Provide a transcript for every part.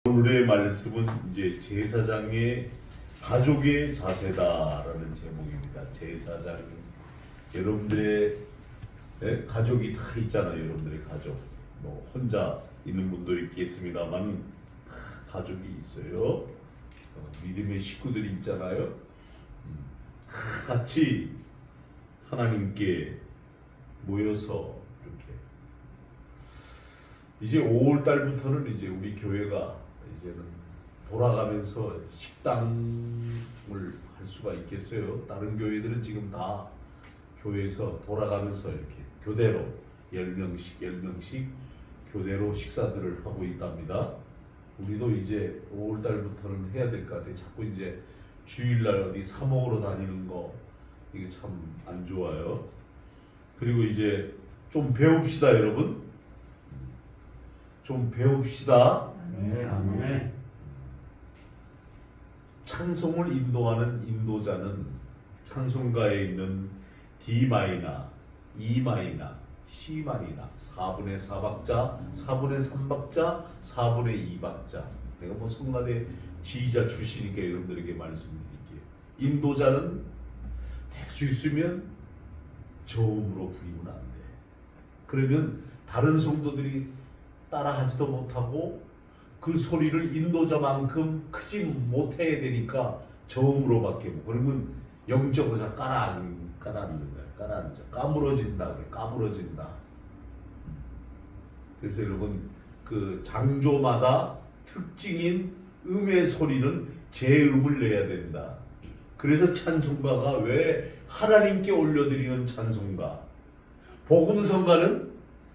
오늘의 말씀은 이제 제사장의 가족의 자세다라는 제목입니다. 제사장, 여러분들의 가족이 다 있잖아요. 여러분들의 가족, 뭐 혼자 있는 분도 있겠습니다만 가족이 있어요. 믿음의 식구들이 있잖아요. 다 같이 하나님께 모여서 이렇게 이제 5월 달부터는 이제 우리 교회가 이제는 돌아가면서 식당을 할 수가 있겠어요. 다른 교회들은 지금 다 교회에서 돌아가면서 이렇게 교대로 10명씩 교대로 식사들을 하고 있답니다. 우리도 이제 5월 달부터는 해야 될 것 같아요. 자꾸 이제 주일날 어디 사목으로 다니는 거 이게 참 안 좋아요. 그리고 이제 좀 배웁시다, 여러분. 좀 배웁시다. 아멘. 찬송을 인도하는 인도자는 찬송가에 있는 D 마이너, E 마이너, C 마이너, 4분의 4박자, 4분의 3박자, 4분의 2박자. 내가 뭐 성가대 지휘자 출신이니까 여러분들에게 말씀드릴게요. 인도자는 될 수 있으면 저음으로 부리면 안 돼. 그러면 다른 성도들이 따라하지도 못하고 그 소리를 인도자만큼 크지 못해야 되니까 저음으로밖에 못. 그러면 영적으로 가라앉는 거야. 까무러진다. 까무러진다. 그래서 여러분 그 장조마다 특징인 음의 소리는 제음을 내야 된다. 그래서 찬송가가 왜 하나님께 올려드리는 찬송가, 복음성가는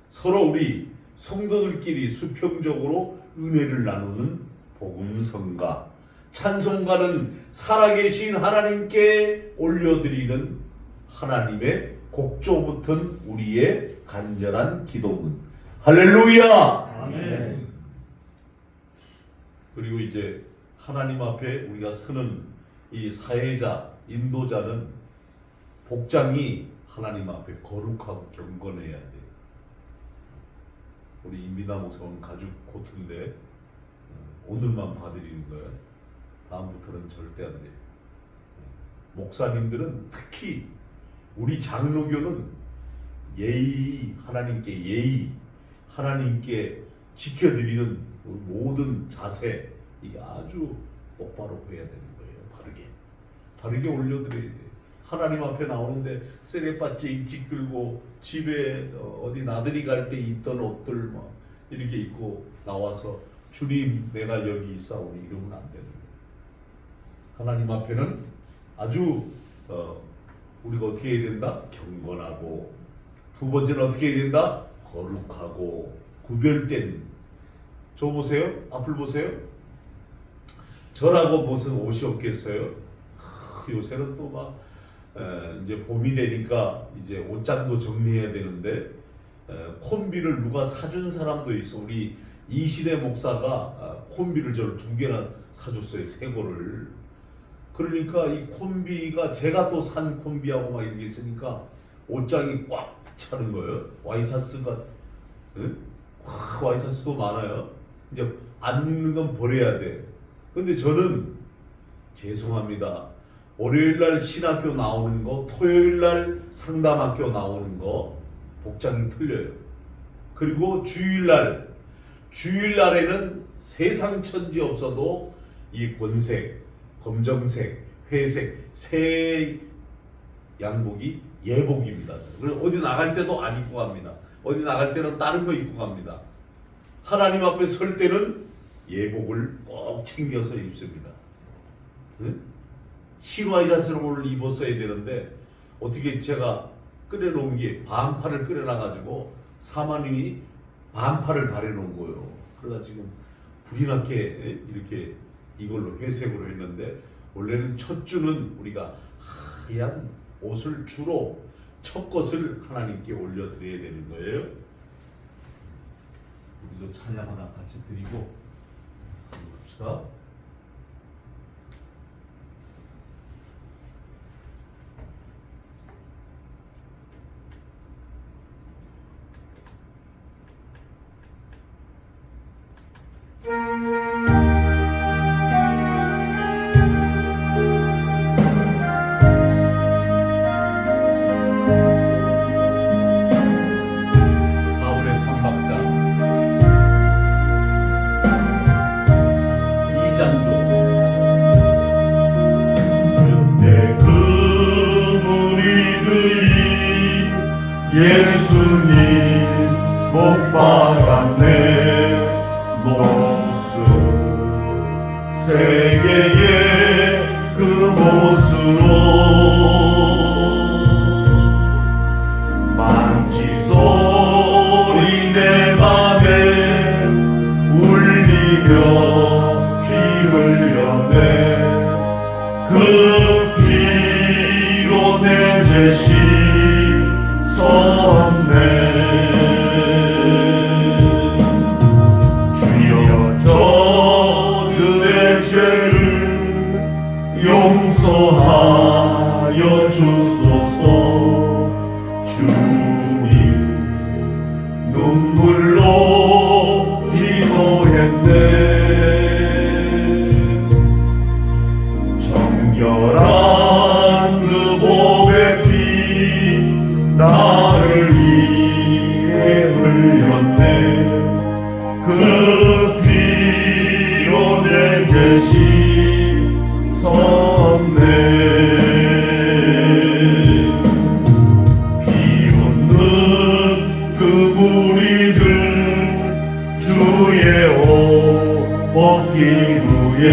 서로 우리 성도들끼리 수평적으로 은혜를 나누는 복음성가, 찬송가는 살아계신 하나님께 올려드리는 하나님의 곡조 붙은 우리의 간절한 기도문. 할렐루야! 아멘. 그리고 이제 하나님 앞에 우리가 서는 이 사회자, 인도자는 복장이 하나님 앞에 거룩하고 경건해야 돼. 우리 임비나 목사는 가죽 코트인데 오늘만 봐드리는 거예요. 다음부터는 절대 안 돼. 목사님들은 특히 우리 장로교는 예의, 하나님께 예의, 하나님께 지켜드리는 모든 자세, 이게 아주 똑바로 해야 되는 거예요. 바르게 올려드려야 돼. 하나님 앞에 나오는데 세례받지 일찍 끌고 집에 어디 나들이 갈 때 입던 옷들 막 이렇게 입고 나와서 주님 내가 여기 있사오니 이러면 안 되는 거예요. 하나님 앞에는 아주 우리가 어떻게 해야 된다? 경건하고, 두 번째는 어떻게 해야 된다? 거룩하고 구별된. 저 보세요. 앞을 보세요. 저라고 무슨 옷이 없겠어요? 요새는 또 막 이제 봄이 되니까 이제 옷장도 정리해야 되는데 콤비를 누가 사준 사람도 있어. 우리 이신의 목사가 콤비를 저를 2개나 사줬어요. 새 거를. 그러니까 이 콤비가 제가 또 산 콤비하고 막 이렇게 있으니까 옷장이 꽉 차는 거예요. 와이사스가 와이사스도 많아요. 이제 안 입는 건 버려야 돼. 근데 저는 죄송합니다. 월요일날 신학교 나오는 거, 토요일날 상담학교 나오는 거 복장이 틀려요. 그리고 주일날에는 세상 천지 없어도 이 권색, 검정색, 회색, 새 양복이 예복입니다. 그래서 어디 나갈 때도 안 입고 갑니다. 어디 나갈 때는 다른 거 입고 갑니다. 하나님 앞에 설 때는 예복을 꼭 챙겨서 입습니다. 응? 흰 와이셔츠를 오늘 입었어야 되는데 어떻게 제가 끓여놓은 게 반팔을 끓여놔가지고 사모님이 반팔을 달여놓은 거예요. 그러다 지금 불이 나게 이렇게 이걸로 회색으로 했는데, 원래는 첫 주는 우리가 하얀 옷을 주로 첫 것을 하나님께 올려드려야 되는 거예요. 우리도 찬양 하나 같이 드리고 갑시다. 세계의 그 못으로 만지 소리 내 맘에 울리며 피 흘려내 그 피로 내 죄시 섰네 주여 저 그대 죄를 용서하여 주소서 주님 눈물로 기도했네 정결한 그 복의 피 나를 위해 흘렸네 그 피로 내 죄시 섰네 비웃는 그 무리들 주의 옷 벗긴 후에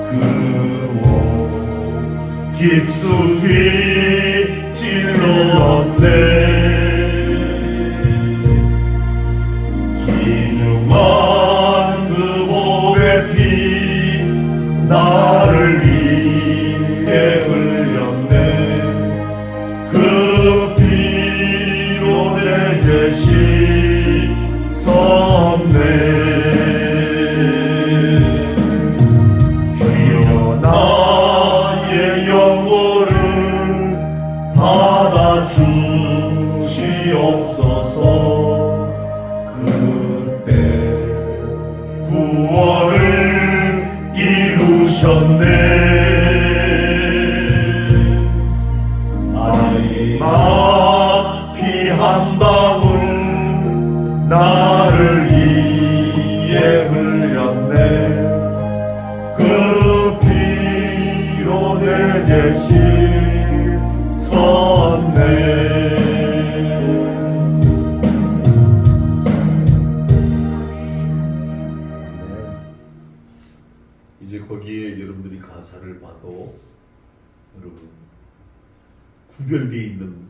그 옷 깊숙이 찔렀네 기중한 그 복의 피 나를 위해 흘렸네 그 피로 내 죄시 섰네 주여 나의 영혼을 받아주시옵소서 그때 구원을 이루셨네 마지막 피 한 방울 나를 위해 흘렸네 그 피로 내 죄시 섰네 이제 거기에 여러분들이 가사를 봐도 여러분 구별되어 있는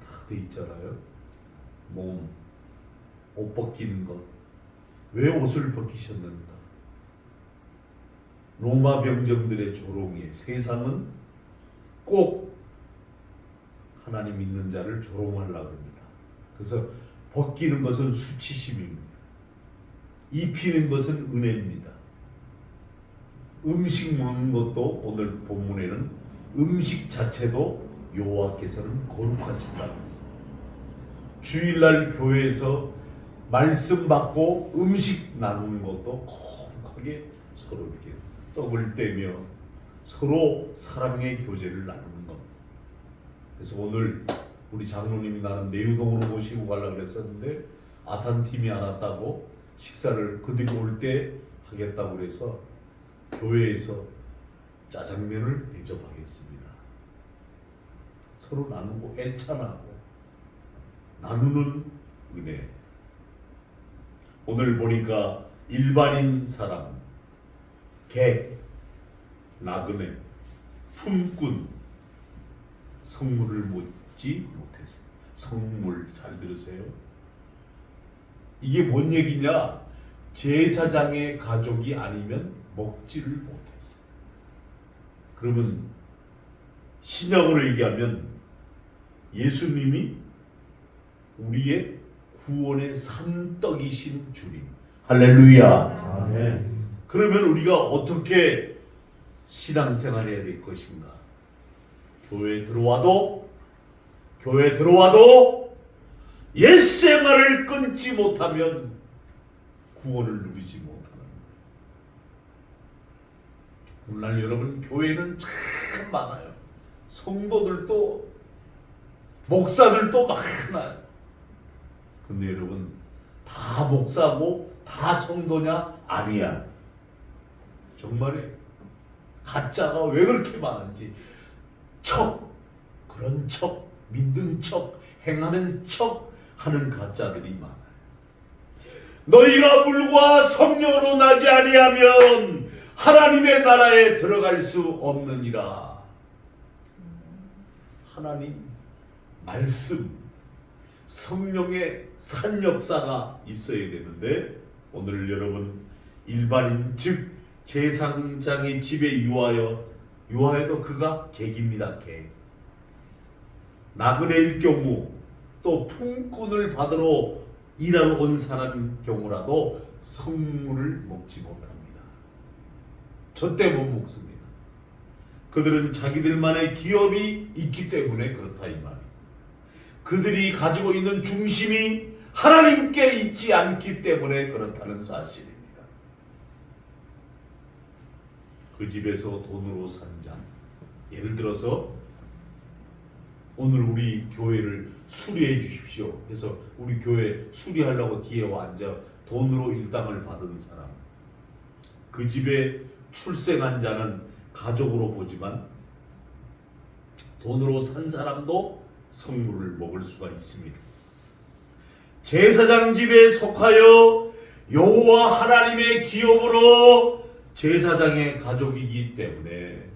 다 돼 있잖아요. 몸, 옷 벗기는 것. 왜 옷을 벗기셨는가? 로마 병정들의 조롱에 세상은 꼭 하나님 믿는 자를 조롱하려고 합니다. 그래서 벗기는 것은 수치심입니다. 입히는 것은 은혜입니다. 음식 먹는 것도 오늘 본문에는 음식 자체도 여호와께서는 거룩하신다고 했습니다. 주일날 교회에서 말씀 받고 음식 나누는 것도 거룩하게 서로 이렇게 떡을 떼며 서로 사랑의 교제를 나누는 겁니다. 그래서 오늘 우리 장로님이 나는 내유동으로 모시고 가려고 그랬었는데 아산팀이 안 왔다고 식사를 그들이 올 때 하겠다고 그래서 교회에서 짜장면을 대접하겠습니다. 서로 나누고 애찬하고 나누는 은혜. 오늘 보니까 일반인 사람, 객, 나그네, 품꾼, 성물을 먹지 못했어요. 성물 잘 들으세요. 이게 뭔 얘기냐? 제사장의 가족이 아니면 먹지를 못했어요. 그러면 신약으로 얘기하면 예수님이 우리의 구원의 산떡이신 주님. 할렐루야. 아멘. 그러면 우리가 어떻게 신앙생활해야 될 것인가? 교회에 들어와도 옛생활을 끊지 못하면 구원을 누리지 못하는 거예요. 오늘날 여러분 교회는 참 많아요. 성도들도 목사들도 많아요. 근데 여러분 다 목사고 다 성도냐? 아니야. 정말에 가짜가 왜 그렇게 많은지 그런 척, 믿는 척, 행하는 척 하는 가짜들이 많아요. 너희가 물과 성령으로 나지 아니하면 하나님의 나라에 들어갈 수 없느니라. 하나님 말씀, 성령의 산 역사가 있어야 되는데 오늘 여러분 일반인 즉 제사장의 집에 유하여도 그가 객입니다. 객. 나그네일 경우 또 품꾼을 받으러 일하러 온 사람 경우라도 성물을 먹지 못합니다. 절대 못 먹습니다. 그들은 자기들만의 기업이 있기 때문에 그렇다 이 말이에요. 그들이 가지고 있는 중심이 하나님께 있지 않기 때문에 그렇다는 사실입니다. 그 집에서 돈으로 산 자, 예를 들어서 오늘 우리 교회를 수리해 주십시오 해서 우리 교회 수리하려고 뒤에 앉아 돈으로 일당을 받은 사람, 그 집에 출생한 자는 가족으로 보지만 돈으로 산 사람도 성물을 먹을 수가 있습니다. 제사장 집에 속하여 여호와 하나님의 기업으로 제사장의 가족이기 때문에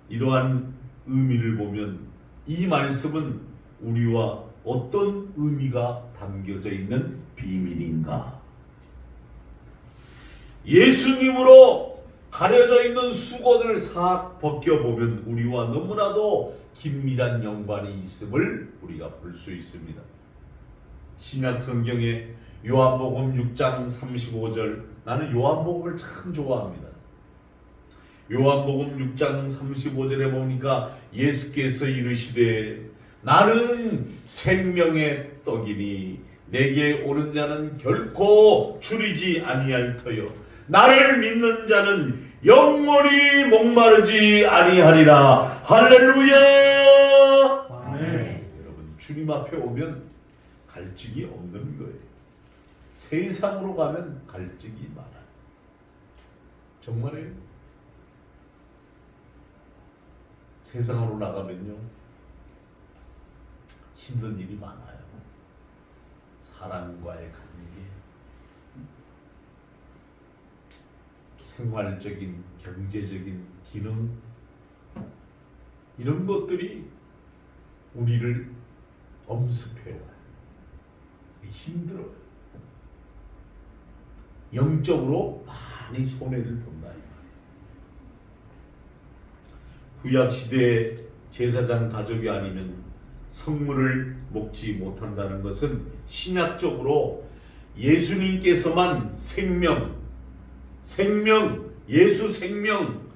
이러한 의미를 보면 이 말씀은 우리와 어떤 의미가 담겨져 있는 비밀인가? 예수님으로 가려져 있는 수건을 싹 벗겨보면 우리와 너무나도 긴밀한 연관이 있음을 우리가 볼 수 있습니다. 신약 성경에 요한복음 6장 35절, 나는 요한복음을 참 좋아합니다. 요한복음 6장 35절에 보니까 예수께서 이르시되 나는 생명의 떡이니 내게 오는 자는 결코 줄이지 아니할 터요 나를 믿는 자는 영원히 목마르지 아니하리라. 할렐루야. 아멘. 여러분 주님 앞에 오면 갈증이 없는 거예요. 세상으로 가면 갈증이 많아요. 정말이에요. 세상으로 나가면요 힘든 일이 많아요. 사람과의 관계, 생활적인, 경제적인 기능, 이런 것들이 우리를 엄습해와요. 힘들어요. 영적으로 많이 손해를 본다. 구약시대 제사장 가족이 아니면 성물을 먹지 못한다는 것은 신약적으로 예수님께서만 예수 생명,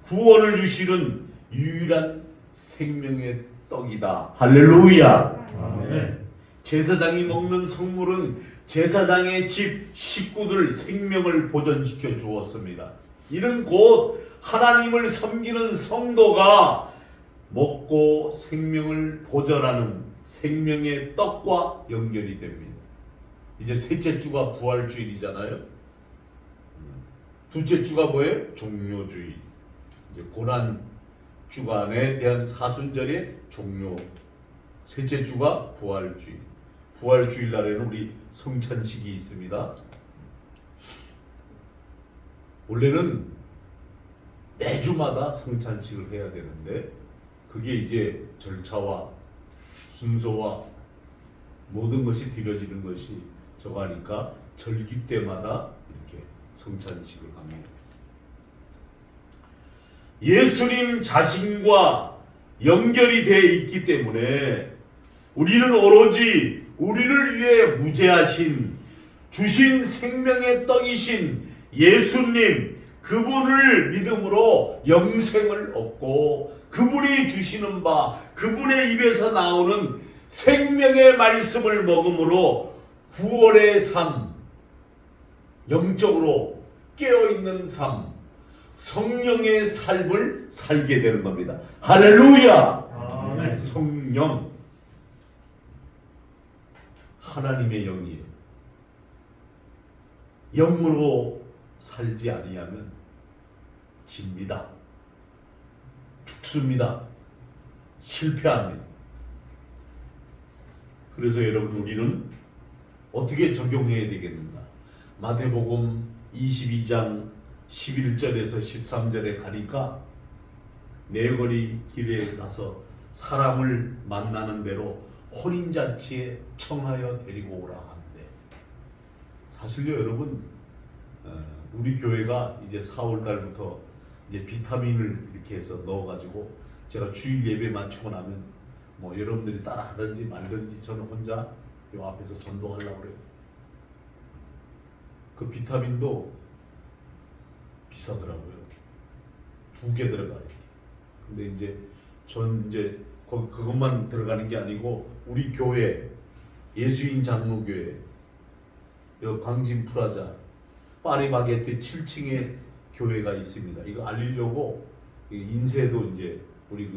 구원을 주시는 유일한 생명의 떡이다. 할렐루야. 아멘. 제사장이 먹는 성물은 제사장의 집 식구들 생명을 보존시켜 주었습니다. 이는 곧 하나님을 섬기는 성도가 먹고 생명을 보존하는 생명의 떡과 연결이 됩니다. 이제 셋째 주가 부활주일이잖아요. 둘째 주가 뭐예요? 종료주일. 이제 고난 주간에 대한 사순절의 종료. 셋째 주가 부활주일. 부활주일 날에는 우리 성찬식이 있습니다. 원래는 매주마다 성찬식을 해야 되는데 그게 이제 절차와 순서와 모든 것이 드려지는 것이 저거 하니까 절기 때마다 이렇게 성찬식을 합니다. 예수님 자신과 연결이 되어 있기 때문에 우리는 오로지 우리를 위해 무죄하신 주신 생명의 떡이신 예수님 그분을 믿음으로 영생을 얻고 그분이 주시는 바 그분의 입에서 나오는 생명의 말씀을 먹음으로 구원의 삶, 영적으로 깨어있는 삶, 성령의 삶을 살게 되는 겁니다. 할렐루야. 아멘. 성령 하나님의 영이에요. 영으로 살지 아니하면 집니다. 죽습니다. 실패합니다. 그래서 여러분 우리는 어떻게 적용해야 되겠는가? 마태복음 22장 11절에서 13절에 가니까 네거리 길에 가서 사람을 만나는 대로 혼인잔치에 청하여 데리고 오라 하는데, 사실요 여러분, 우리 교회가 이제 4월 달부터 이제 비타민을 이렇게 해서 넣어가지고 제가 주일 예배 마치고 나면 뭐 여러분들이 따라 하든지 말든지 저는 혼자 요 앞에서 전도하려고 그래요. 그 비타민도 비싸더라고요. 2개 들어가요. 근데 이제 전 이제 그것만 들어가는 게 아니고 우리 교회 예수인 장로교회 여 광진 프라자 파리바게트 7층에 교회가 있습니다. 이거 알리려고 인쇄도 이제 우리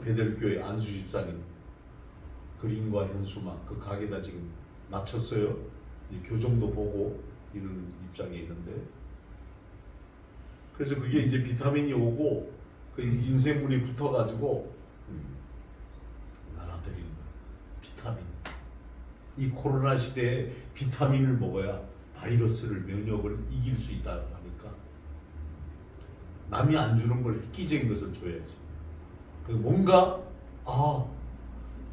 베델교회 안수 집사님 그림과 현수막 그 가게다 지금 낮췄어요. 이제 교정도 보고 이런 입장에 있는데, 그래서 그게 이제 비타민이 오고 그 인쇄물이 붙어가지고 나눠드리는 거예요. 비타민. 이 코로나 시대에 비타민을 먹어야 바이러스를 면역을 이길 수 있다고 하니까 남이 안 주는 걸 획기적인 것을 줘야지. 뭔가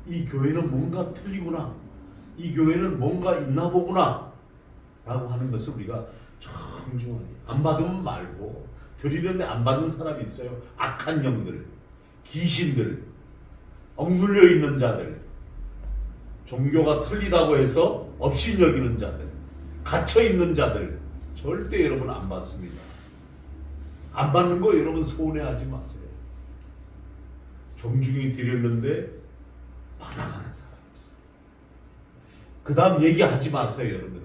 이 교회는 뭔가 틀리구나, 이 교회는 뭔가 있나 보구나 라고 하는 것을 우리가 정중하게, 안 받으면 말고, 드리는데 안 받는 사람이 있어요. 악한 영들, 귀신들, 억눌려 있는 자들, 종교가 틀리다고 해서 업신여기는 자들, 갇혀 있는 자들 절대 여러분 안 받습니다. 안 받는 거 여러분 서운해하지 마세요. 정중히 드렸는데 받아가는 사람이 있어요. 그 다음 얘기하지 마세요. 여러분들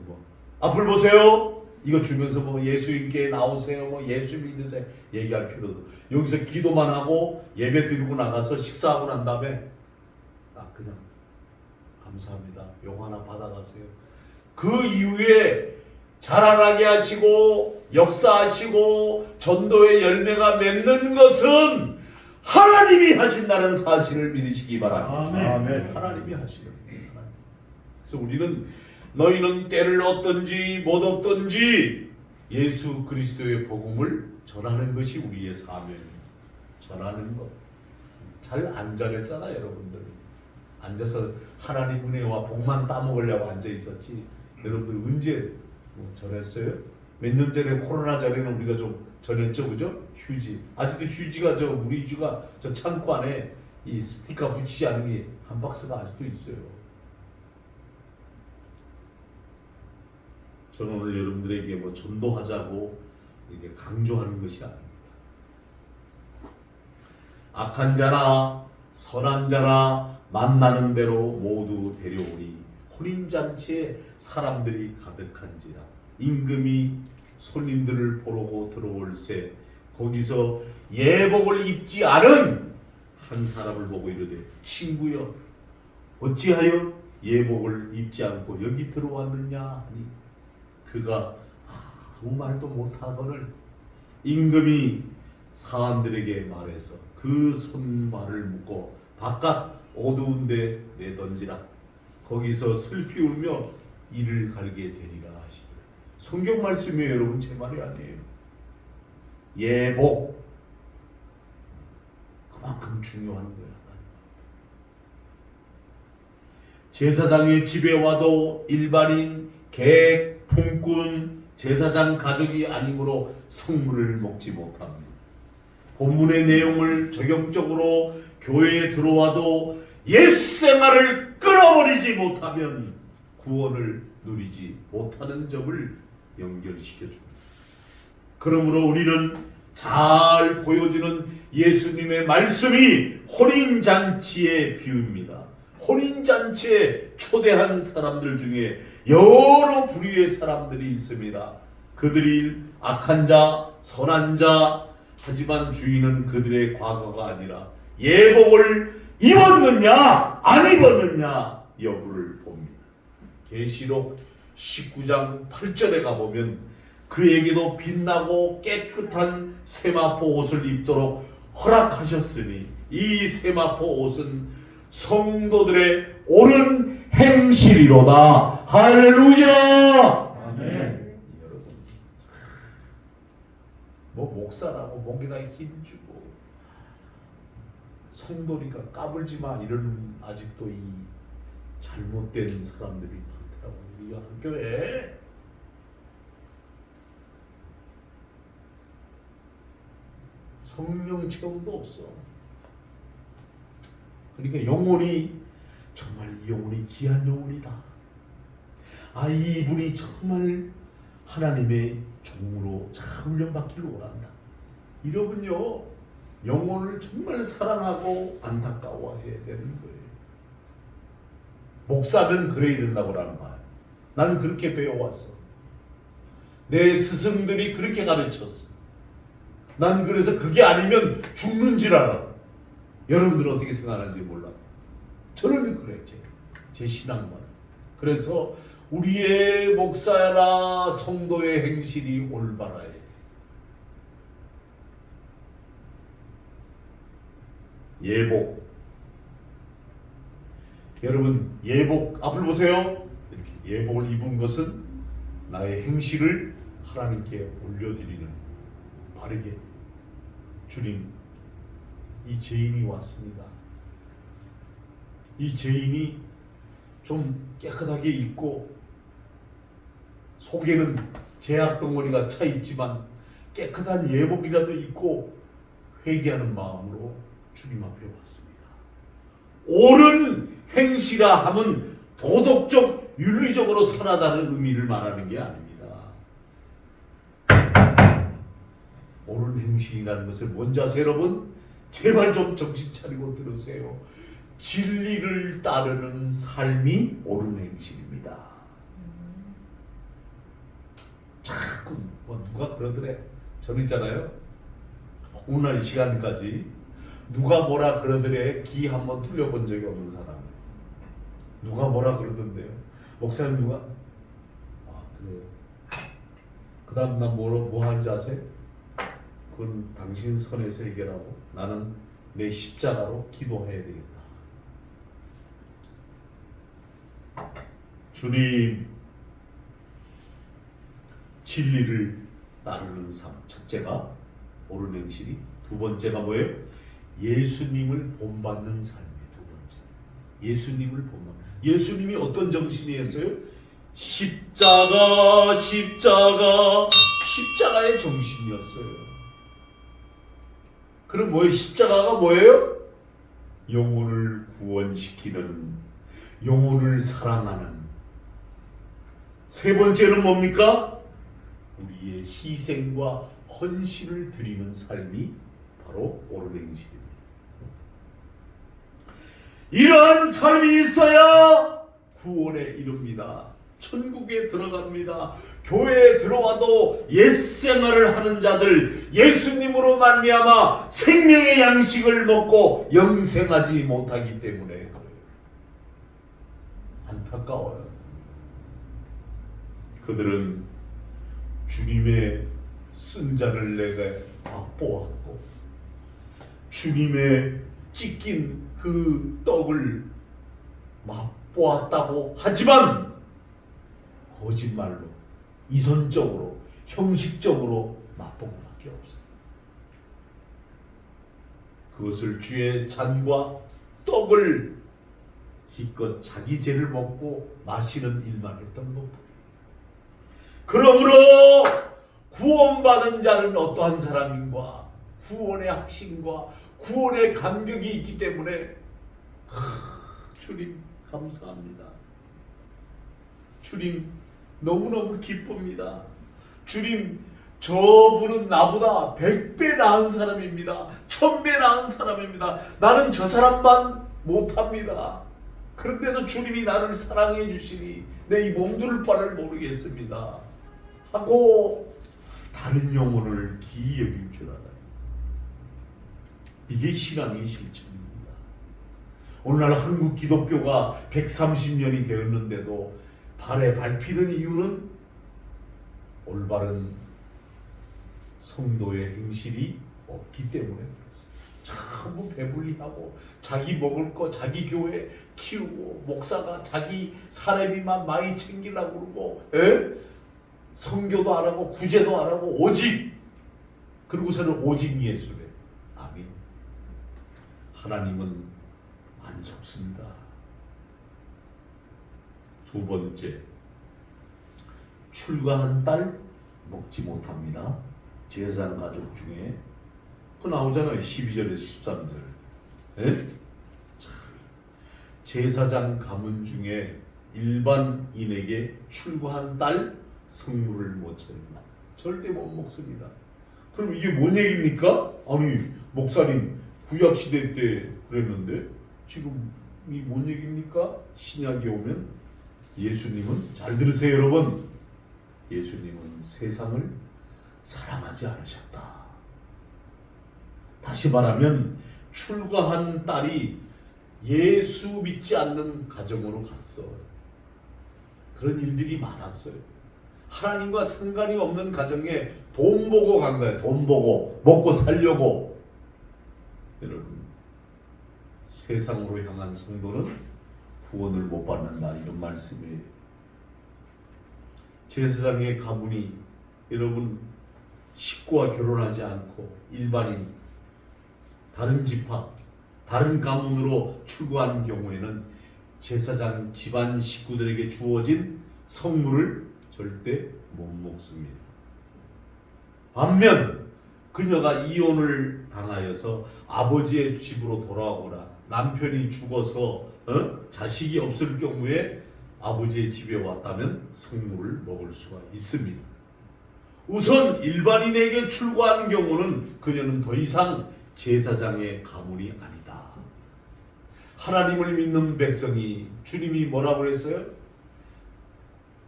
앞을 보세요. 이거 주면서 예수님께 나오세요, 예수 믿으세요 얘기할 필요도, 여기서 기도만 하고 예배 드리고 나가서 식사하고 난 다음에 그냥 감사합니다, 용 하나 받아가세요. 그 이후에 자라나게 하시고 역사하시고 전도의 열매가 맺는 것은 하나님이 하신다는 사실을 믿으시기 바랍니다. 아멘. 하나님이 하시는 거예요. 그래서 우리는 너희는 때를 얻든지 못 얻든지 예수 그리스도의 복음을 전하는 것이 우리의 사명입니다. 전하는 것. 잘 안 전했잖아 여러분들. 앉아서 하나님 은혜와 복만 따먹으려고 앉아 있었지. 여러분들 언제 전했어요? 몇 년 전에 코로나 전에는 우리가 좀 전했죠, 그죠? 휴지. 아직도 휴지가 우리 휴지가 저 창고 안에 이 스티커 붙이지 않은 게 한 박스가 아직도 있어요. 저는 오늘 여러분들에게 전도하자고 이렇게 강조하는 것이 아닙니다. 악한 자나 선한 자나 만나는 대로 모두 데려오니 혼인잔치에 사람들이 가득한지라. 임금이 손님들을 보러고 들어올새 거기서 예복을 입지 않은 한 사람을 보고 이르되, 친구여 어찌하여 예복을 입지 않고 여기 들어왔느냐 하니, 그가 아무 말도 못하거늘 임금이 사람들에게 말해서 그 손발을 묶어 바깥 어두운 데 내던지라. 거기서 슬피 울며 이를 갈게 되리라 하시더라. 성경 말씀이에요 여러분, 제 말이 아니에요. 예복 그만큼 중요한 거야. 제사장의 집에 와도 일반인 객, 품꾼, 제사장 가족이 아니므로 성물을 먹지 못합니다. 본문의 내용을 적용적으로 교회에 들어와도 옛생활을 끊어버리지 못하면 구원을 누리지 못하는 점을 연결시켜줍니다. 그러므로 우리는 잘 보여지는 예수님의 말씀이 혼인잔치의 비유입니다. 혼인잔치에 초대한 사람들 중에 여러 부류의 사람들이 있습니다. 그들이 악한 자, 선한 자, 하지만 주인은 그들의 과거가 아니라 예복을 입었느냐 안 입었느냐 여부를 봅니다. 계시록 19장 8절에 가보면 그에게도 빛나고 깨끗한 세마포 옷을 입도록 허락하셨으니 이 세마포 옷은 성도들의 옳은 행실이로다. 할렐루야. 아멘. 여러분, 뭐 목사라고 목에다 힘주고 성도니까 까불지마 이런 아직도 이 잘못된 사람들이 많더라고 우리 한교회. 성령 체험도 없어. 그러니까 영혼이 정말 이 영혼이 귀한 영혼이다. 아, 이분이 정말 하나님의 종으로 잘 훈련받기를 원한다. 여러분요, 영혼을 정말 사랑하고 안타까워해야 되는 거예요. 목사면 그래야 된다고라는 말. 나는 그렇게 배워왔어. 내 스승들이 그렇게 가르쳤어. 난 그래서 그게 아니면 죽는 줄 알아. 여러분들은 어떻게 생각하는지 몰라요. 저는 그래, 제 신앙만. 그래서 우리의 목사나 성도의 행실이 올바라야 해. 예복. 여러분, 예복 앞을 보세요. 이렇게 예복을 입은 것은 나의 행실을 하나님께 올려드리는, 바르게, 주님, 이 죄인이 왔습니다. 이 죄인이 좀 깨끗하게 입고 속에는 죄악 덩어리가 차 있지만 깨끗한 예복이라도 입고 회개하는 마음으로 주님 앞에 왔습니다. 옳은 행실이라 함은 도덕적, 윤리적으로 선하다는 의미를 말하는 게 아닙니다. 옳은 행실이라는 것을 뭔지 아세요, 여러분? 제발 좀 정신 차리고 들으세요. 진리를 따르는 삶이 옳은 행실입니다. 자꾸 뭐 누가 그러더래. 저는 있잖아요, 오늘 이 시간까지 누가 뭐라 그러더래 기 한번 뚫려본 적이 없는 사람. 누가 뭐라 그러던데요. 목사님 누가? 아 그래요. 그 다음 난 뭐 하는지 아세요? 그건 당신 선에서 해결하고 나는 내 십자가로 기도해야 되겠다. 주님, 진리를 따르는 삶. 첫째가 옳은 행실이, 두 번째가 뭐예요? 예수님을 본받는 삶이 두 번째. 예수님을 본받는. 예수님이 어떤 정신이었어요? 십자가의 정신이었어요. 그럼 뭐예요? 십자가가 뭐예요? 영혼을 구원시키는, 영혼을 사랑하는. 세 번째는 뭡니까? 우리의 희생과 헌신을 드리는 삶이 바로 옳은 행실입니다. 이러한 삶이 있어야 구원에 이릅니다. 천국에 들어갑니다. 교회에 들어와도 옛생활을 하는 자들, 예수님으로 말미암아 생명의 양식을 먹고 영생하지 못하기 때문에 그래요. 안타까워요. 그들은 주님의 쓴 잔을 내게 맛보았고 주님의 찢긴 그 떡을 맛보았다고 하지만 거짓말로, 이선적으로, 형식적으로 맛본 것밖에 없어요. 그것을 주의 잔과 떡을 기껏 자기 죄를 먹고 마시는 일만 했던 것뿐이에요. 그러므로 구원받은 자는 어떠한 사람인가? 구원의 확신과 구원의 감격이 있기 때문에 주님 감사합니다. 주님 너무너무 기쁩니다. 주님, 저분은 나보다 100배 나은 사람입니다. 1000배 나은 사람입니다. 나는 저 사람만 못합니다. 그런데도 주님이 나를 사랑해 주시니 내 이 몸둘 바를 모르겠습니다 하고 다른 영혼을 기이 여길 줄 알아요. 이게 신앙의 실천입니다. 오늘날 한국 기독교가 130년이 되었는데도 발에 밟히는 이유는 올바른 성도의 행실이 없기 때문에 그렇습니다. 전부 배불리하고 자기 먹을 거 자기 교회 키우고 목사가 자기 사례비만 많이 챙기려고 그러고 성교도 안 하고 구제도 안 하고 오직 그리고서는 오직 예수래. 아멘. 하나님은 안 속습니다. 두 번째, 출가한 딸 먹지 못합니다. 제사장 가족 중에 그 나오잖아요. 12절에서 13절. 에? 제사장 가문 중에 일반인에게 출가한 딸 성물을 못 차립니다. 절대 못 먹습니다. 그럼 이게 뭔 얘기입니까? 아니 목사님 구약 시대 때 그랬는데 지금 이 뭔 얘기입니까? 신약에 오면 예수님은 잘 들으세요 여러분. 예수님은 세상을 사랑하지 않으셨다. 다시 말하면 출가한 딸이 예수 믿지 않는 가정으로 갔어. 그런 일들이 많았어요. 하나님과 상관이 없는 가정에 돈 보고 간 거예요. 돈 보고 먹고 살려고. 여러분 세상으로 향한 성도는 구원을 못 받는다 이런 말씀이에요. 제사장의 가문이 여러분 식구와 결혼하지 않고 일반인 다른 지파 다른 가문으로 출가하는 경우에는 제사장 집안 식구들에게 주어진 성물을 절대 못 먹습니다. 반면 그녀가 이혼을 당하여서 아버지의 집으로 돌아오거나 남편이 죽어서 자식이 없을 경우에 아버지의 집에 왔다면 성물을 먹을 수가 있습니다. 우선 일반인에게 출가한 경우는 그녀는 더 이상 제사장의 가문이 아니다. 하나님을 믿는 백성이 주님이 뭐라고 했어요?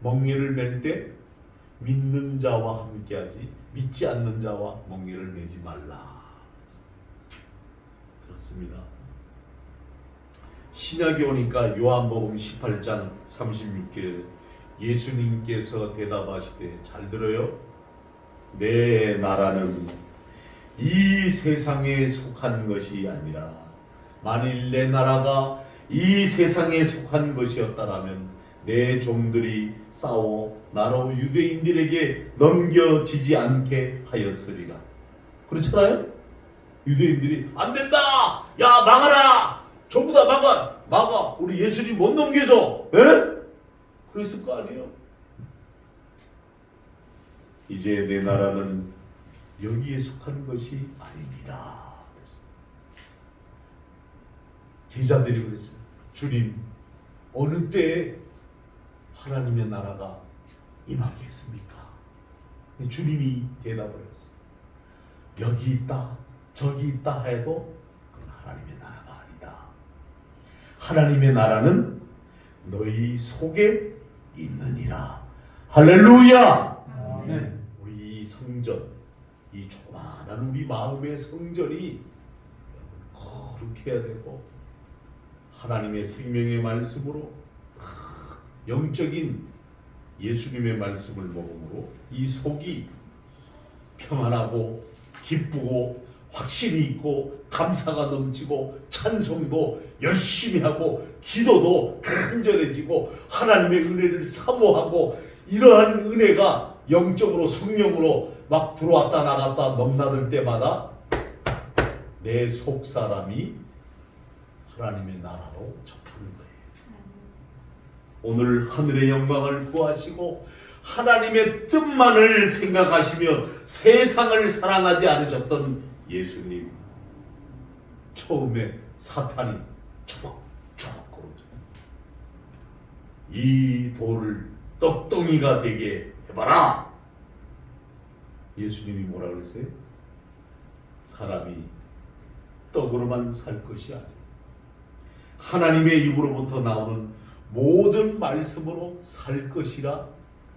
멍에를 맬 때 믿는 자와 함께하지 믿지 않는 자와 멍에를 매지 말라. 그렇습니다. 신약에 오니까 요한복음 18장 36절 예수님께서 대답하시되 잘 들어요. 내 나라는 이 세상에 속한 것이 아니라 만일 내 나라가 이 세상에 속한 것이었다라면 내 종들이 싸워 나로 유대인들에게 넘겨지지 않게 하였으리라. 그렇잖아요? 유대인들이 안 된다! 야 막아라! 전부 다 막아! 우리 예수님 못 넘겨줘! 에? 그랬을 거 아니에요? 이제 내 나라는 여기에 속한 것이 아닙니다. 제자들이 그랬어요. 주님, 어느 때에 하나님의 나라가 임하겠습니까? 주님이 대답을 했어요. 여기 있다, 저기 있다 해도 그건 하나님의 나라가 아니다. 하나님의 나라는 너희 속에 있느니라. 할렐루야! 아멘. 우리 성전, 이 조만한 우리 마음의 성전이 거룩해야 되고 하나님의 생명의 말씀으로 영적인 예수님의 말씀을 먹음으로 이 속이 평안하고 기쁘고 확신이 있고 감사가 넘치고 찬송도 열심히 하고 기도도 간절해지고 하나님의 은혜를 사모하고 이러한 은혜가 영적으로 성령으로 막 들어왔다 나갔다 넘나들 때마다 내 속사람이 하나님의 나라로 접하는 거예요. 오늘 하늘의 영광을 구하시고 하나님의 뜻만을 생각하시며 세상을 사랑하지 않으셨던 예수님, 처음에 사탄이 초박초박 거려들어요. 이 돌을 떡덩이가 되게 해봐라. 예수님이 뭐라 그랬어요? 사람이 떡으로만 살 것이 아니라 하나님의 입으로부터 나오는 모든 말씀으로 살 것이라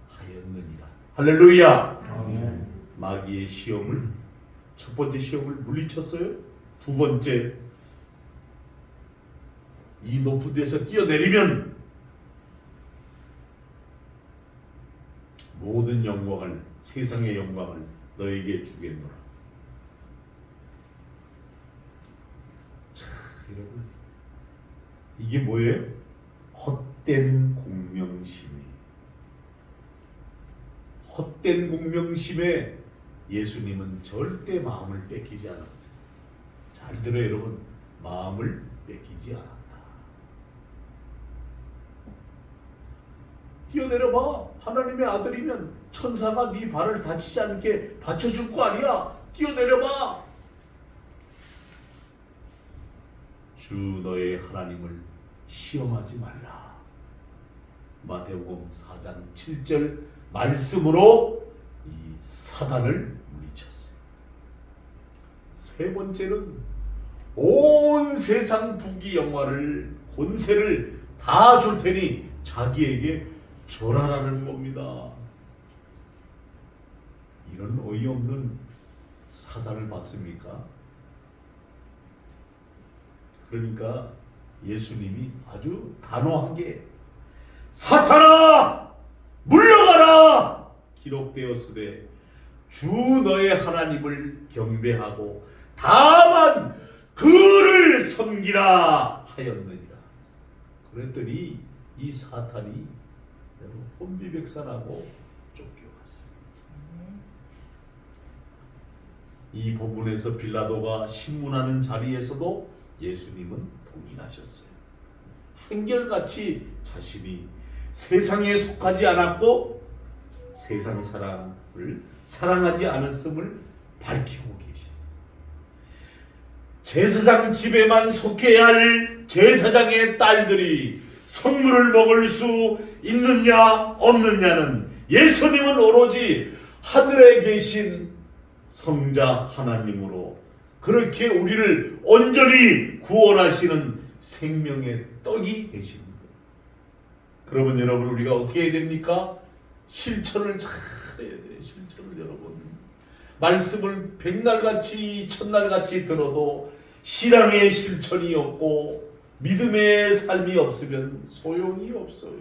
하였느니라. 할렐루야. 아멘. 마귀의 시험을 첫 번째 시험을 물리쳤어요. 두 번째 이 높은 데서 뛰어내리면 모든 영광을 세상의 영광을 너에게 주겠노라. 여러분, 이게 뭐예요? 헛된 공명심이. 헛된 공명심에 예수님은 절대 마음을 뺏기지 않았어요. 잘 들어요 여러분, 마음을 뺏기지 않았다. 뛰어내려봐. 하나님의 아들이면 천사가 네 발을 다치지 않게 받쳐줄 거 아니야. 뛰어내려봐. 주 너의 하나님을 시험하지 말라. 마태복음 4장 7절 말씀으로 이 사단을 물리쳤어요. 세 번째는 온 세상 부귀 영화를 권세를 다 줄 테니 자기에게 절하라는 겁니다. 이런 어이없는 사단을 봤습니까? 그러니까 예수님이 아주 단호하게 사탄아 물러가라 기록되었으되 주 너의 하나님을 경배하고 다만 그를 섬기라 하였느니라. 그랬더니 이 사탄이 혼비백산하고 쫓겨갔어요. 이 본문에서 빌라도가 신문하는 자리에서도 예수님은 동의하셨어요. 한결같이 자신이 세상에 속하지 않았고 세상 사람을 사랑하지 않았음을 밝히고 계시죠. 제사장 집에만 속해야 할 제사장의 딸들이 성물을 먹을 수 있느냐 없느냐는 예수님은 오로지 하늘에 계신 성자 하나님으로 그렇게 우리를 온전히 구원하시는 생명의 떡이 되신 거예요. 그러면 여러분 우리가 어떻게 해야 됩니까? 실천을 잘 해야 돼요. 실천을 여러분. 말씀을 백날같이 천날같이 들어도 신앙의 실천이 없고 믿음의 삶이 없으면 소용이 없어요.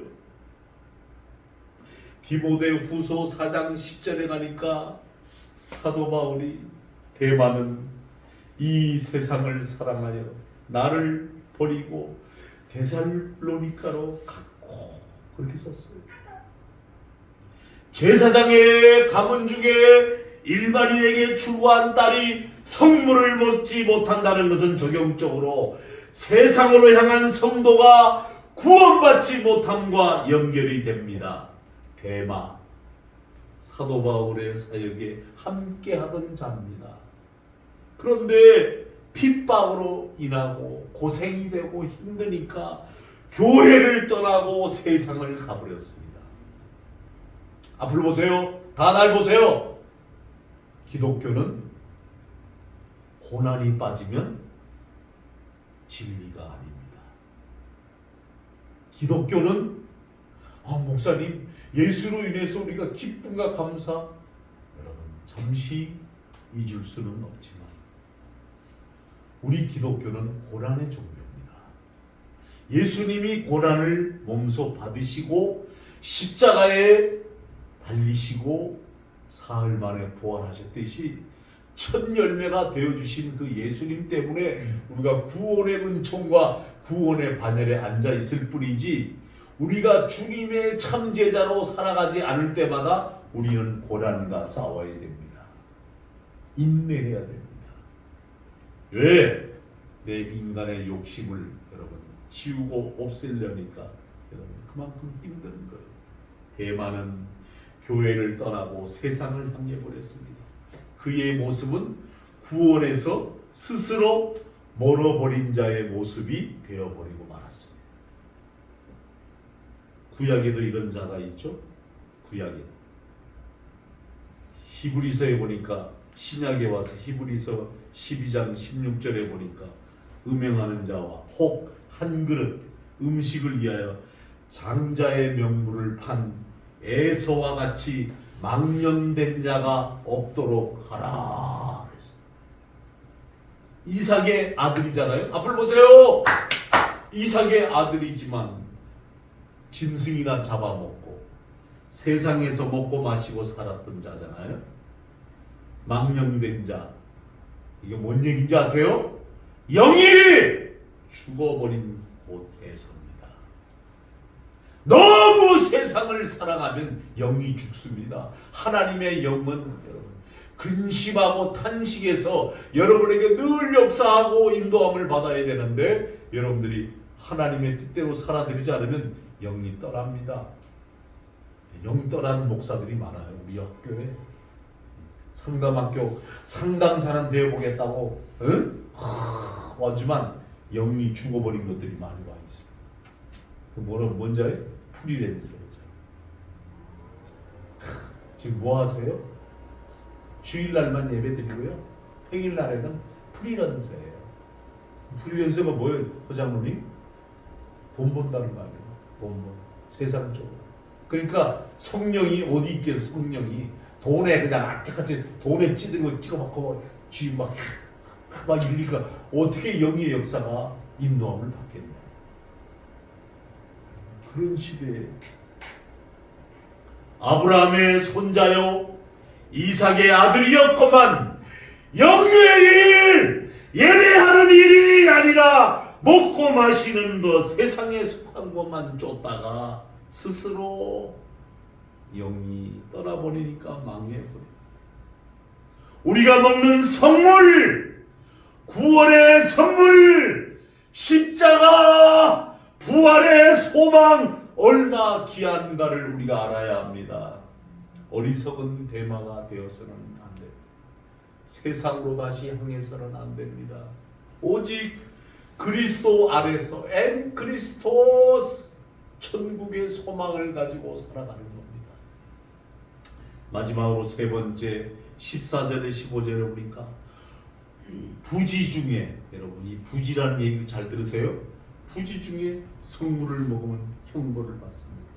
디모데 후서 4장 10절에 가니까 사도 바울이 대만은 이 세상을 사랑하여 나를 버리고 데살로니가로 갔고 그렇게 썼어요. 제사장의 가문 중에 일반인에게 출고한 딸이 성물을 먹지 못한다는 것은 적용적으로 세상으로 향한 성도가 구원받지 못함과 연결이 됩니다. 대마 사도 바울의 사역에 함께하던 자입니다. 그런데 핍박으로 인하고 고생이 되고 힘드니까 교회를 떠나고 세상을 가버렸습니다. 앞을 보세요. 다 날 보세요. 기독교는 고난이 빠지면 진리가 아닙니다. 기독교는 목사님 예수로 인해서 우리가 기쁨과 감사 여러분 잠시 잊을 수는 없지만 우리 기독교는 고난의 종교입니다. 예수님이 고난을 몸소 받으시고 십자가에 달리시고 사흘 만에 부활하셨듯이 첫 열매가 되어주신 그 예수님 때문에 우리가 구원의 은총과 구원의 반열에 앉아있을 뿐이지 우리가 주님의 참 제자로 살아가지 않을 때마다 우리는 고난과 싸워야 됩니다. 인내해야 됩니다. 왜? 내 인간의 욕심을 여러분 지우고 없애려니까 여러분 그만큼 힘든 거예요. 대만은 교회를 떠나고 세상을 향해 버렸습니다. 그의 모습은 구원에서 스스로 멀어버린 자의 모습이 되어버리고 말았습니다. 구약에도 이런 자가 있죠. 구약에도 히브리서에 보니까 신약에 와서 히브리서 12장 16절에 보니까 음행하는 자와 혹 한 그릇 음식을 위하여 장자의 명부를 판 에서와 같이 망령된 자가 없도록 하라 그랬어요. 이삭의 아들이잖아요. 앞을 보세요. 이삭의 아들이지만 짐승이나 잡아먹고 세상에서 먹고 마시고 살았던 자잖아요. 망령된 자. 이게 뭔 얘기인지 아세요? 영이 죽어버린 곳에서입니다. 너무 세상을 사랑하면 영이 죽습니다. 하나님의 영은 여러분 근심하고 탄식해서 여러분에게 늘 역사하고 인도함을 받아야 되는데 여러분들이 하나님의 뜻대로 살아들이지 않으면 영이 떠납니다. 영 떠나는 목사들이 많아요. 우리 학교에 상담학교 상담사는 되어보겠다고 와주만 영이 죽어버린 것들이 많이 와 있어요. 뭔지 알아요? 프리랜서예요. 지금 뭐 하세요? 주일날만 예배 드리고요. 평일날에는 프리랜서예요. 프리랜서가 뭐예요? 회장님이? 돈 번다는 거 아니에요? 돈 번. 세상 쪽으로. 그러니까 성령이 어디 있겠어? 성령이 돈에 그냥 악착같이 돈에 찌들고 찍어먹고 쥐 막 이러니까 어떻게 영의 역사가 인도함을 받겠냐? 그런 시대에 아브라함의 손자요 이삭의 아들이었건만 영의 일 예배하는 일이 아니라 먹고 마시는 것 세상에 속한 것만 쫓다가 스스로 영이 떠나버리니까 망해버려. 우리가 먹는 선물, 구원의 선물, 십자가, 부활의 소망 얼마 귀한가를 우리가 알아야 합니다. 어리석은 대마가 되어서는 안 됩니다. 세상으로 다시 향해서는 안 됩니다. 오직 그리스도 안에서 그리스토스 천국의 소망을 가지고 살아가는 겁니다. 마지막으로 세 번째 14절에 15절에 보니까 부지 중에 여러분 이 부지라는 얘기를 잘 들으세요. 부지 중에 성물을 먹으면 형벌을 받습니다.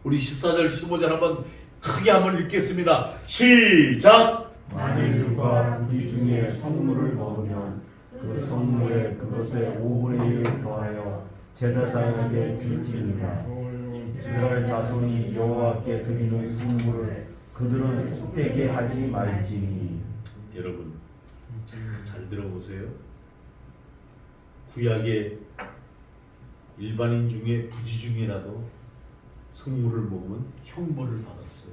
우리 14절 15절 한번 크게 한번 읽겠습니다. 시작. 만일 누가 부지 중에 성물을 먹으면 그 성물에 그것의 5분의 1을 더하여 제사장에게 줄지니라. 이스라엘 자손이 여호와께 드리는 성물을 그들은 헛되게 하지 말지니. 여러분 잘 들어보세요. 구약의 일반인 중에 부지 중이라도 성물을 먹으면 형벌을 받았어요.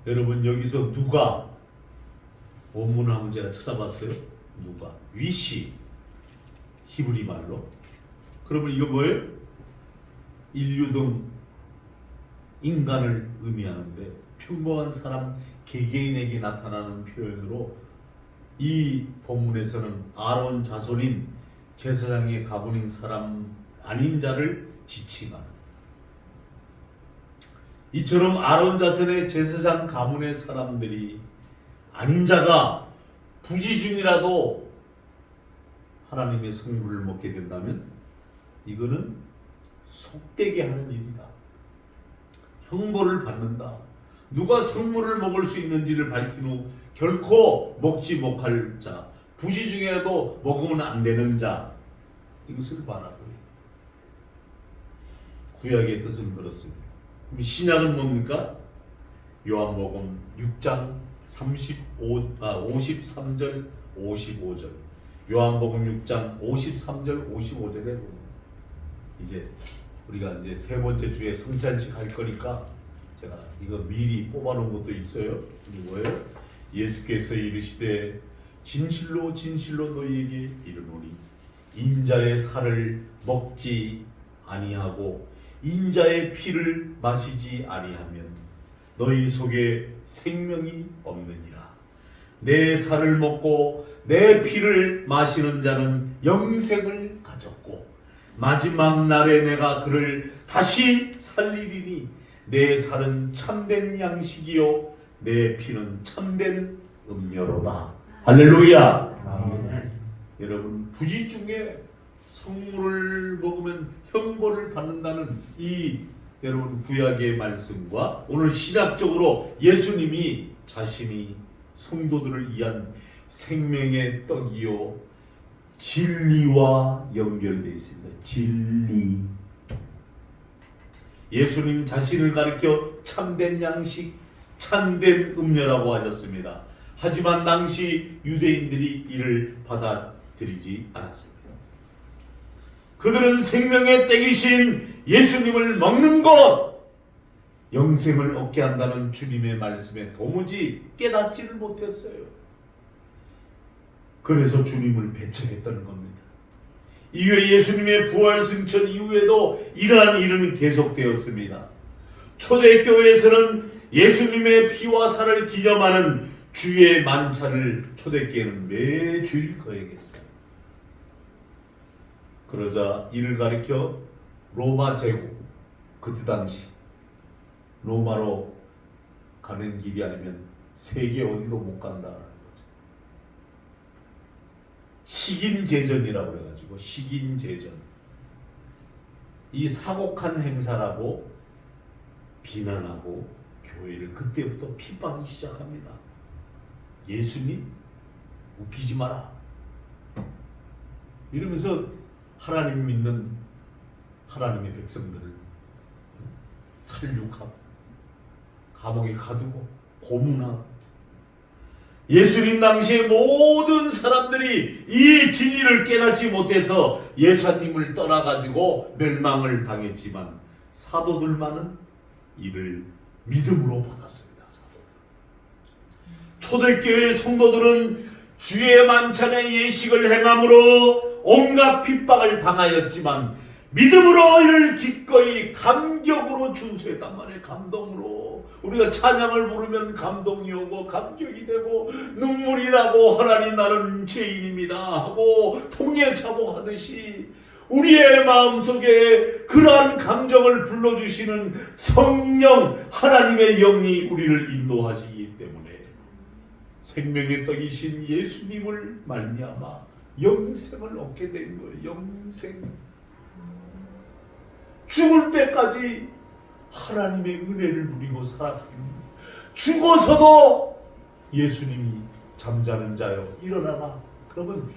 여러분 여기서 누가 원문을 한번 제가 찾아봤어요. 누가 위시 히브리 말로. 그러면 이거 뭐예요? 인류 등 인간을 의미하는데 평범한 사람 개개인에게 나타나는 표현으로 이 본문에서는 아론 자손인 제사장의 가문인 사람 아닌 자를 지칭하는, 이처럼 아론 자손의 제사장 가문의 사람들이 아닌 자가 부지 중이라도 하나님의 성물을 먹게 된다면 이거는 속되게 하는 일이다. 형벌을 받는다. 누가 성물을 먹을 수 있는지를 밝힌 후 결코 먹지 못할 자, 부지 중에라도 먹으면 안 되는 자, 이것을 말하고 구약의 뜻은 그렇습니다. 그럼 신약은 뭡니까? 요한복음 6장 53절 55절, 요한복음 6장 53절 55절에 보면 이제 우리가 이제 세 번째 주에 성찬식 할 거니까 제가 이거 미리 뽑아놓은 것도 있어요. 이게 뭐예요? 예수께서 이르시되 진실로 진실로 너희에게 이르노니 인자의 살을 먹지 아니하고 인자의 피를 마시지 아니하면 너희 속에 생명이 없느니라. 내 살을 먹고 내 피를 마시는 자는 영생을 가졌고 마지막 날에 내가 그를 다시 살리리니 내 살은 참된 양식이요 내 피는 참된 음료로다. 할렐루야. 아멘. 여러분 부지 중에 성물을 먹으면 형벌을 받는다는 이 여러분 구약의 말씀과 오늘 신학적으로 예수님이 자신이 성도들을 위한 생명의 떡이요 진리와 연결되어 있습니다. 진리. 예수님 자신을 가리켜 참된 양식, 참된 음료라고 하셨습니다. 하지만 당시 유대인들이 이를 드리지 않았습니다. 그들은 생명의 떼기신 예수님을 먹는 것, 영생을 얻게 한다는 주님의 말씀에 도무지 깨닫지를 못했어요. 그래서 주님을 배척했다는 겁니다. 이후에 예수님의 부활 승천 이후에도 이러한 일은 계속되었습니다. 초대교회에서는 예수님의 피와 살을 기념하는 주의 만찬을 초대교회는 매주일 거행했어요. 그러자 이를 가리켜 로마 제국, 그때 당시 로마로 가는 길이 아니면 세계 어디도 못 간다라는 거죠. 식인제전이라고 그래가지고 식인제전, 이 사곡한 행사라고 비난하고 교회를 그때부터 핍박이 시작합니다. 예수님 웃기지 마라 이러면서 하나님 믿는 하나님의 백성들을 살육하고 감옥에 가두고 고문하고, 예수님 당시에 모든 사람들이 이 진리를 깨닫지 못해서 예수님을 떠나가지고 멸망을 당했지만 사도들만은 이를 믿음으로 받았습니다. 사도들. 초대교회 성도들은 주의 만찬의 예식을 행함으로 온갖 핍박을 당하였지만 믿음으로 이를 기꺼이 감격으로 준수했단 말이에요. 감동으로. 우리가 찬양을 부르면 감동이 오고 감격이 되고 눈물이 나고 하나님 나는 죄인입니다 하고 통에 차복하듯이 우리의 마음속에 그러한 감정을 불러주시는 성령 하나님의 영이 우리를 인도하시기 때문에 생명의 떡이신 예수님을 말미암아 영생을 얻게 된 거예요. 영생. 죽을 때까지 하나님의 은혜를 누리고 살아갑니다. 죽어서도 예수님이 잠자는 자여 일어나라. 그러면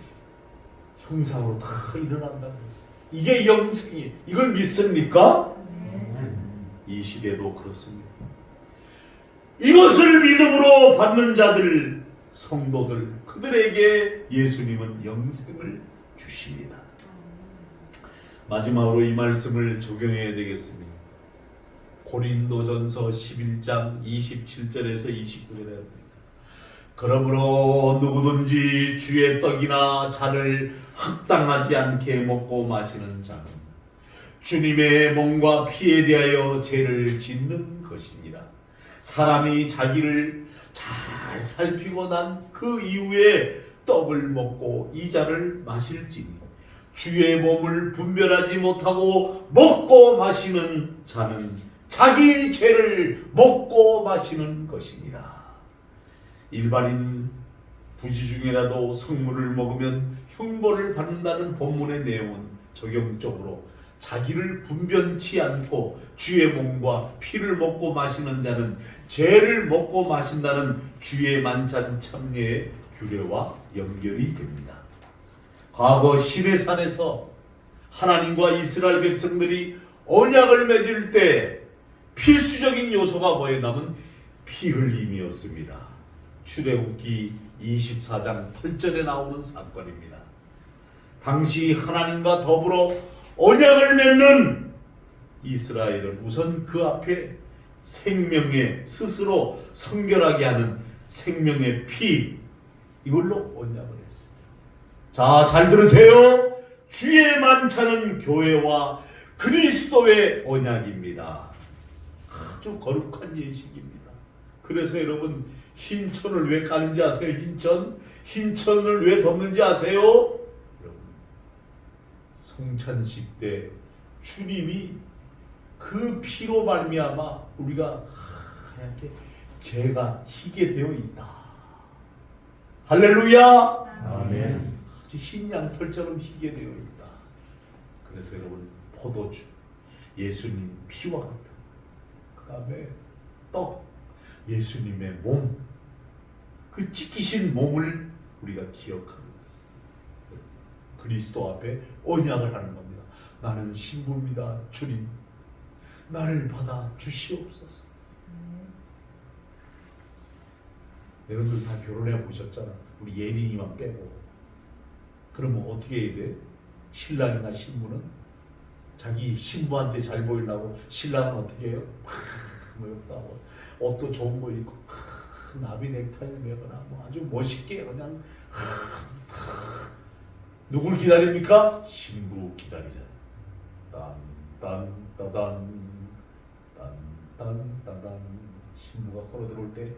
형상으로 다 일어난다는 것이에요. 이게 영생이에요. 이걸 믿습니까? 이 시대도 그렇습니다. 이것을 믿음으로 받는 자들, 성도들, 그들에게 예수님은 영생을 주십니다. 마지막으로 이 말씀을 적용해야 되겠습니다. 고린도전서 11장 27절에서 29절에 합니다. 그러므로 누구든지 주의 떡이나 잔을 합당하지 않게 먹고 마시는 자는 주님의 몸과 피에 대하여 죄를 짓는 것이니라. 사람이 자기를 잘 살피고 난 그 이후에 떡을 먹고 이 잔을 마실지니 주의 몸을 분별하지 못하고 먹고 마시는 자는 자기 죄를 먹고 마시는 것이니라. 일반인 부지 중이라도 성물을 먹으면 형벌을 받는다는 본문의 내용은 적용적으로 자기를 분변치 않고 주의 몸과 피를 먹고 마시는 자는 죄를 먹고 마신다는 주의 만찬 참례의 규례와 연결이 됩니다. 과거 시내산에서 하나님과 이스라엘 백성들이 언약을 맺을 때 필수적인 요소가 뭐였냐면 피 흘림이었습니다. 출애굽기 24장 8절에 나오는 사건입니다. 당시 하나님과 더불어 언약을 맺는 이스라엘은 우선 그 앞에 생명의 스스로 성결하게 하는 생명의 피, 이걸로 언약을 했습니다. 자, 잘 들으세요. 주의 만찬은 교회와 그리스도의 언약입니다. 아주 거룩한 예식입니다. 그래서 여러분 흰천을 왜 까는지 아세요? 흰천을 왜 덮는지 아세요? 여러분 성찬식 때 주님이 그 피로 말미암아 우리가 하얗게 죄가 희게 되어 있다. 할렐루야. 아멘. 아주 흰 양털처럼 희게 되어 있다. 그래서 여러분 포도주, 예수님 피와 같은, 그 다음에 떡, 예수님의 몸, 그 찢기신 몸을 우리가 기억하는 것입니다. 그리스도 앞에 언약을 하는 겁니다. 나는 신부입니다. 주님, 나를 받아 주시옵소서. 여러분들 다 결혼해 보셨잖아. 우리 예린이만 빼고. 그러면 어떻게 해야 돼? 신랑이나 신부는 자기 신부한테 잘 보이려고 신랑은 어떻게 해요? 뭐 옷도 좋은 거 입고 나비 넥타이를 매거나 뭐 아주 멋있게 그냥 누굴 기다립니까? 신부 기다리잖아요. 딴딴따단 딴딴따단 신부가 걸어 들어올 때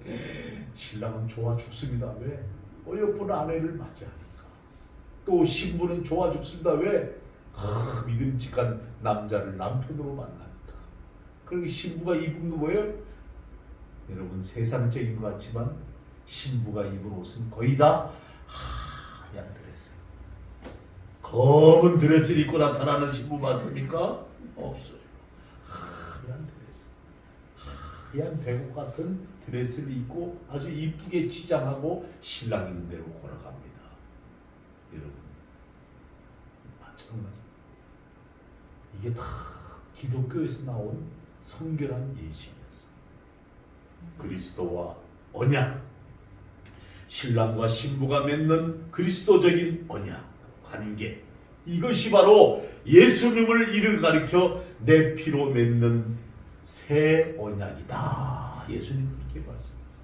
신랑은 좋아 죽습니다. 왜? 어여쁜 아내를 맞이하니까. 또 신부는 좋아 죽습니다. 왜? 믿음직한 남자를 남편으로 만나니까. 그리고 신부가 입은 거 뭐예요? 여러분 세상적인 것 같지만 신부가 입은 옷은 거의 다 하얀 드레스. 검은 드레스를 입고 나타나는 신부 맞습니까? 없어요. 하얀 드레스. 하얀 배옷 같은 드레스를 입고 아주 이쁘게 치장하고 신랑 있는 대로 걸어갑니다. 여러분 마찬가지. 이게 다 기독교에서 나온 성결한 예식이었어요. 그리스도와 언약, 신랑과 신부가 맺는 그리스도적인 언약, 관계, 이것이 바로 예수님을 이르 가리켜 내 피로 맺는 새 언약이다. 예수님 그렇게 말씀하세요.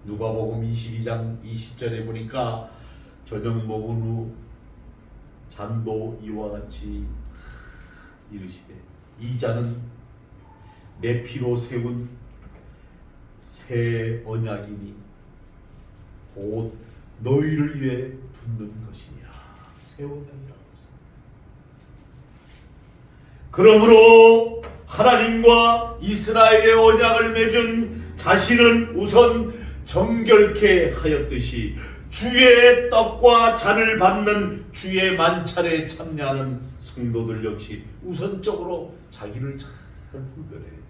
누가복음 22장 20절에 보니까 저녁 먹은 후 잔도 이와 같이 이르시되 이 잔은 내 피로 세운 새 언약이니 곧 너희를 위해 붓는 것이니라. 새 언약이라고 했습니다. 그러므로 하나님과 이스라엘의 언약을 맺은 자신은 우선 정결케 하였듯이 주의 떡과 잔을 받는 주의 만찬에 참여하는 성도들 역시 우선적으로 자기를 잘 분별해야 돼요.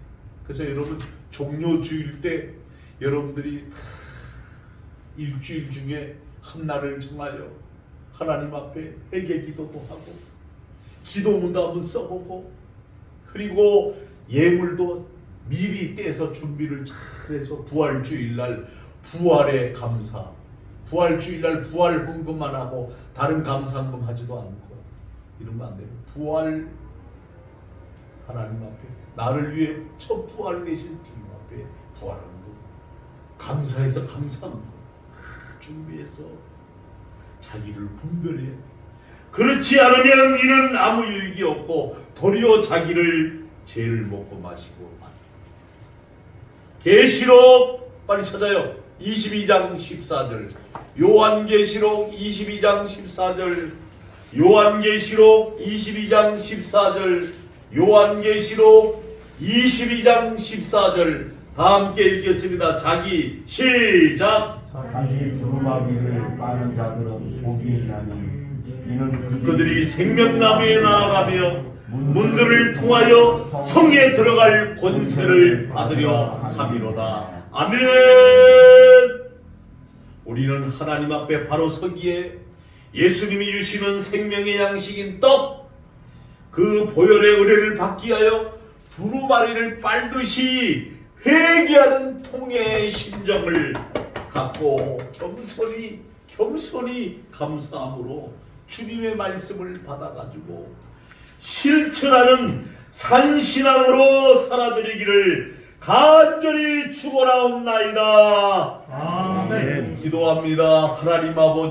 그래서 여러분 종료주일 때 여러분들이 일주일 중에 한 날을 정하여 하나님 앞에 회개 기도도 하고 기도문도 한번 써보고 그리고 예물도 미리 떼서 준비를 잘해서 부활주일날 부활의 감사, 부활주일날 부활 헌금만 하고 다른 감사헌금 하지도 않고 이러면 안 돼요. 부활 하나님 앞에 나를 위해 첫 부활 내신 주님 앞에 부활헌금 감사해서 감사헌금 준비해서 자기를 분별해. 그렇지 않으면 이는 아무 유익이 없고 도리어 자기를 죄를 먹고 마시고 계시록 빨리 찾아요. 22장 14절 요한계시록 22장 14절 요한계시록 22장 14절 요한계시록 22장 14절 다 함께 읽겠습니다. 자기 시작. 자기 두루마기를 빠는 자들은 복이 있나니 이는 그들이 생명나무에 나아가며 문들을 통하여 성에 들어갈 권세를 받으려 함이로다. 아멘. 우리는 하나님 앞에 바로 서기에 예수님이 주시는 생명의 양식인 떡, 그 보혈의 의뢰를 받기 위하여 두루마리를 빨듯이 회개하는 통회의 심정을 갖고 겸손히 감사함으로 주님의 말씀을 받아가지고 실천하는 산신앙으로 살아드리기를 간절히 축원하옵나이다. 아멘. 기도합니다. 하나님 아버지